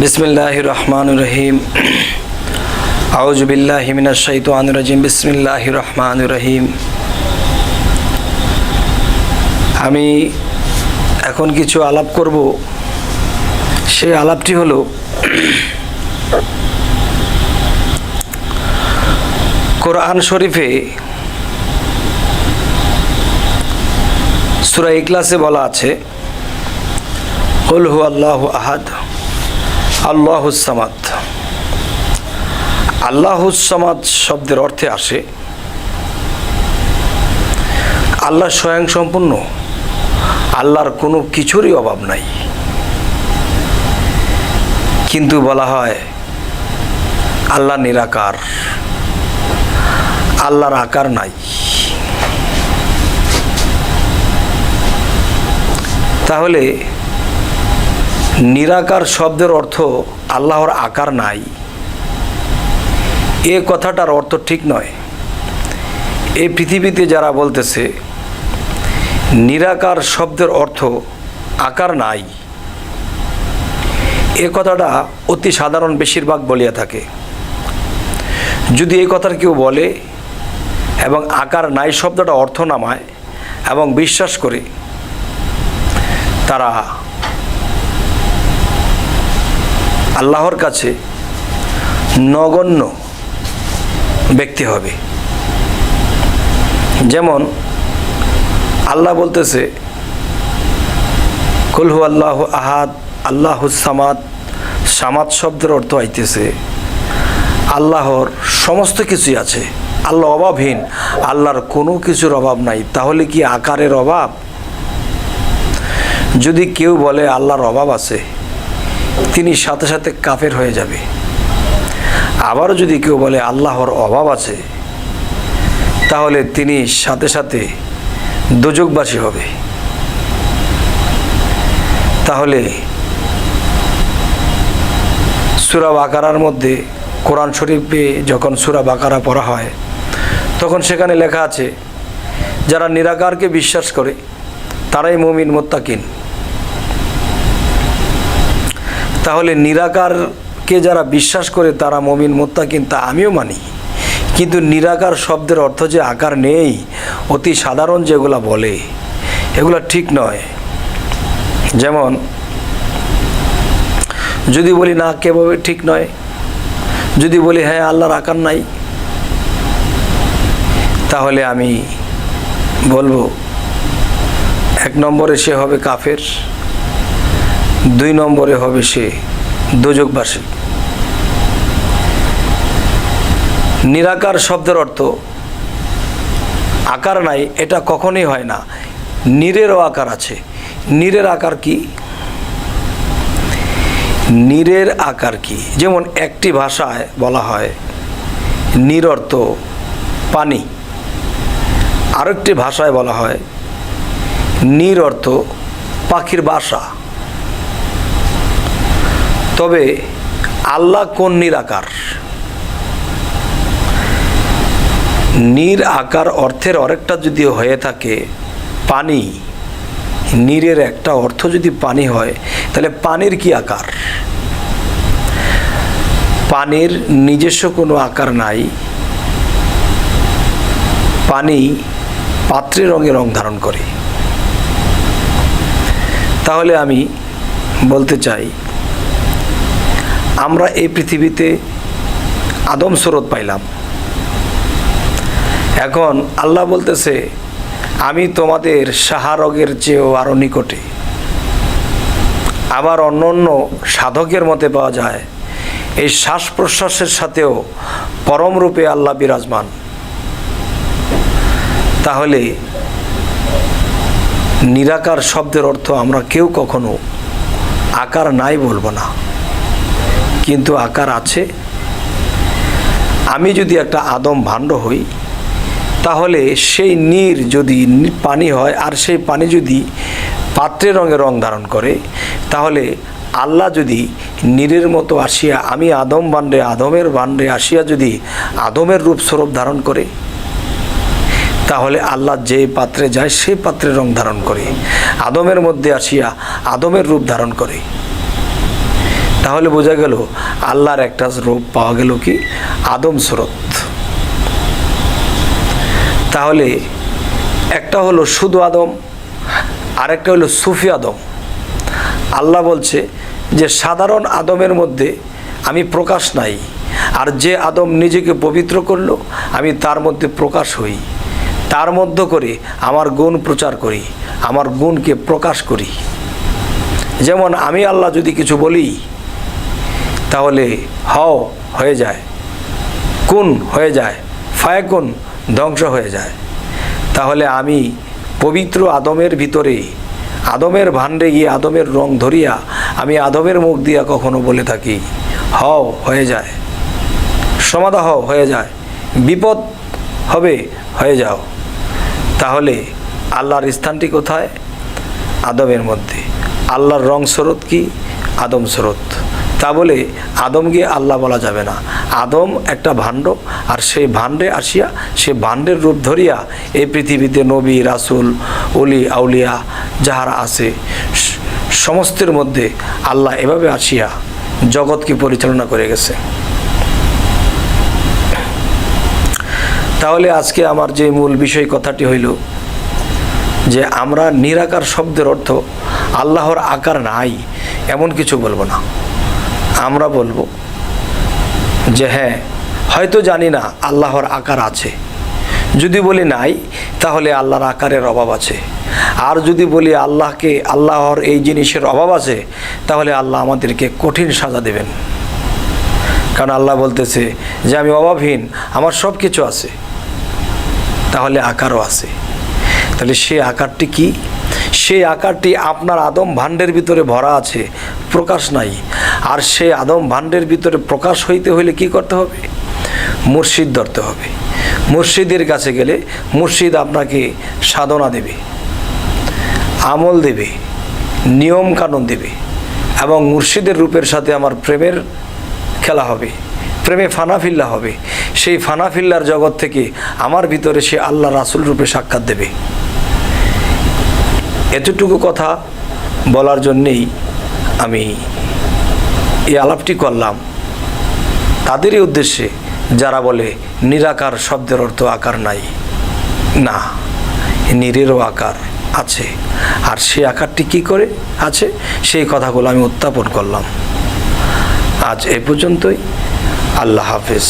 बिस्मिल्लाहिर रहमानिर रहीम आऊज़ु बिल्लाहि मिनश शैतानिर रजीम बिस्मिल्लाहिर रहमानिर रहीम। আমি এখন কিছু আলাপ করব। সেই আলাপটি হলো কোরআন শরীফে সূরা ইখলাসে বলা আছে কুল হুয়াল্লাহু আহাদ আল্লাহুস সামাদ। আল্লাহুস সামাদ শব্দের অর্থে আসে আল্লাহ স্বয়ংসম্পূর্ণ, আল্লাহর কোনো কিছুরই অভাব নাই। কিন্তু বলা হয় আল্লাহ নিরাকার, আল্লাহর আকার নাই। তাহলে নিরাকার শব্দের অর্থ আল্লাহর আকার নাই, এ কথাটার অর্থ ঠিক নয়। এই পৃথিবীতে যারা বলতেছে নিরাকার শব্দের অর্থ আকার নাই, এ কথাটা অতি সাধারণ বেশিরভাগ বলিয়া থাকে। যদি এই কথার কেউ বলে এবং আকার নাই শব্দটা অর্থ নামায় এবং বিশ্বাস করে, তারা আল্লাহর কাছে নগণ্য ব্যক্তি হবে। যেমন আল্লাহ বলতেছে কুল হুয়াল্লাহু আহাদ আল্লাহুস সামাদ। সামাদ শব্দের অর্থ আইতেছে আল্লাহর সমস্ত কিছুই আছে, আল্লাহ অভাবহীন, আল্লাহর কোনো কিছুর অভাব নাই। তাহলে কি আকারের অভাব? যদি কেউ বলে আল্লাহর অভাব আছে, তিনি সাথে সাথে কাফের হয়ে যাবে। আবারও যদি কেউ বলে আল্লাহর অভাব আছে, তাহলে তিনি সাথে সাথে দোজখবাসী হবে। তাহলে সূরা বাকারার মধ্যে কোরআন শরীফে যখন সূরা বাকারা পড়া হয়, তখন সেখানে লেখা আছে যারা নিরাকারকে বিশ্বাস করে তারাই মুমিন মুত্তাকিন। তাহলে নিরাকারকে যারা বিশ্বাস করে তারা মুমিন মুত্তাকিন, তা আমিও মানি। কিন্তু নিরাকার শব্দের অর্থ যে আকার নেই, অতি সাধারণ যেগুলা বলে, এগুলা ঠিক নয়। যেমন যদি বলি না, কেভাবে ঠিক নয়। যদি বলি হ্যাঁ আল্লাহর আকার নাই, তাহলে আমি বলবো এক নম্বরে সে হবে কাফের, দুই নম্বরে হবে সে দোজখবাসী। নিরাকার শব্দের অর্থ আকার নাই, এটা কখনোই হয় না। নীরেরও আকার আছে। নীরের আকার কি? নীরের আকার কি? যেমন একটি ভাষায় বলা হয় নীর অর্থ পানি, আরেকটি ভাষায় বলা হয় নীর অর্থ পাখির বাসা। তবে আল্লাহ কোন নিরাকার? নীর আকার অর্থের আরেকটা যদি হয়ে থাকে পানি, নীরের একটা অর্থ যদি পানি হয়, তাহলে পানির কি আকার? পানির নিজস্ব কোনো আকার নাই। পানি পাত্রের রঙে রং ধারণ করে। তাহলে আমি বলতে চাই, আমরা এই পৃথিবীতে আদম সুরত পাইলাম। এখন আল্লাহ বলতেছে আমি তোমাদের সাহারগের চেয়েও আরও নিকটে। আবার অন্য অন্য সাধকের মতে পাওয়া যায় এই শ্বাস প্রশ্বাসের সাথেও পরমরূপে আল্লাহ বিরাজমান। তাহলে নিরাকার শব্দের অর্থ আমরা কেউ কখনো আকার নাই বলবো না, কিন্তু আকার আছে। আমি যদি একটা আদম ভাণ্ড হই, তাহলে সেই নীর যদি পানি হয় আর সেই পানি যদি পাত্রের রঙে রং ধারণ করে, তাহলে আল্লাহ যদি নীরের মতো আসিয়া, আমি আদম ভাণ্ডে আদমের ভাণ্ডে আসিয়া যদি আদমের রূপ স্বরূপ ধারণ করে, তাহলে আল্লাহ যে পাত্রে যায় সেই পাত্রের রং ধারণ করে, আদমের মধ্যে আসিয়া আদমের রূপ ধারণ করে। তাহলে বোঝা গেল আল্লাহর একটা রূপ পাওয়া গেল কি, আদম সুরত। তাহলে একটা হলো শুধু আদম, আরেকটা হলো সুফি আদম। আল্লাহ বলছে যে সাধারণ আদমের মধ্যে আমি প্রকাশ নাই, আর যে আদম নিজেকে পবিত্র করলো আমি তার মধ্যে প্রকাশ হই, তার মধ্য করে আমার গুণ প্রচার করি, আমার গুণকে প্রকাশ করি। যেমন আমি আল্লাহ যদি কিছু বলি তাহলে হও হয়ে যায়, কুন হয়ে যায়, ফায়াকুন ধ্বংস হয়ে যায়। তাহলে আমি পবিত্র আদমের ভিতরে, আদমের ভাণ্ডে গিয়ে আদমের রং ধরিয়া আমি আদমের মুখ দিয়া কখনো বলে থাকি হও হয়ে যায়, সমাধা হও হয়ে যায়, বিপদ হবে হয়ে যাও। তাহলে আল্লাহর স্থানটি কোথায়? আদমের মধ্যে। আল্লাহর রং স্রোত কি? আদম স্রোত। তা বলে আদমকে আল্লাহ বলা যাবে না। আদম একটা ভাণ্ড, আর সেই ভাণ্ডে আসিয়া সে ভাণ্ডের রূপ ধরিয়া এই পৃথিবীতে নবী, রাসূল, ওলি, আউলিয়া যাহারা আছে সমস্তের মধ্যে আল্লাহ এভাবে আসিয়া জগৎকে পরিচালনা করে গেছে। তাহলে আজকে আমার যে মূল বিষয় কথাটি হইল যে আমরা নিরাকার শব্দের অর্থ আল্লাহর আকার নাই এমন কিছু বলবো না। আমরা বলবো যে হ্যাঁ হয়তো জানি না আল্লাহর আকার আছে। যদি বলি নাই তাহলে আল্লাহর আকারের অভাব আছে। আর যদি বলি আল্লাহর এই জিনিসের অভাব আছে তাহলে আল্লাহ আমাদেরকে কঠিন সাজা দেবেন। কারণ আল্লাহ বলতেছে যে আমি অভাবহীন, আমার সব কিছু আছে, তাহলে আকারও আছে। তাহলে সেই আকারটি কি? সেই আকারটি আপনার আদম ভাণ্ডের ভিতরে ভরা আছে, প্রকাশ নাই। আর সেই আদম ভাণ্ডের ভিতরে প্রকাশ হইতে হইলে কি করতে হবে? মুর্শিদ ধরতে হবে। মুর্শিদের কাছে গেলে মুর্শিদ আপনাকে সাধনা দেবে, আমল দেবে, নিয়ম কানুন দেবে, এবং মুর্শিদের রূপের সাথে আমার প্রেমের খেলা হবে, প্রেমে ফানাফিল্লা হবে। সেই ফানাফিল্লার জগৎ থেকে আমার ভিতরে সে আল্লাহ রাসূল রূপে সাক্ষাৎ দেবে। এতটুকু কথা বলার জন্যেই আমি এই আলাপটি করলাম, তাদেরই উদ্দেশ্যে যারা বলে নিরাকার শব্দের অর্থ আকার নাই। না, নিরেরও আকার আছে। আর সেই আকারটি কি করে আছে সেই কথাগুলো আমি উত্থাপন করলাম। আজ এ পর্যন্তই। আল্লাহ হাফেজ।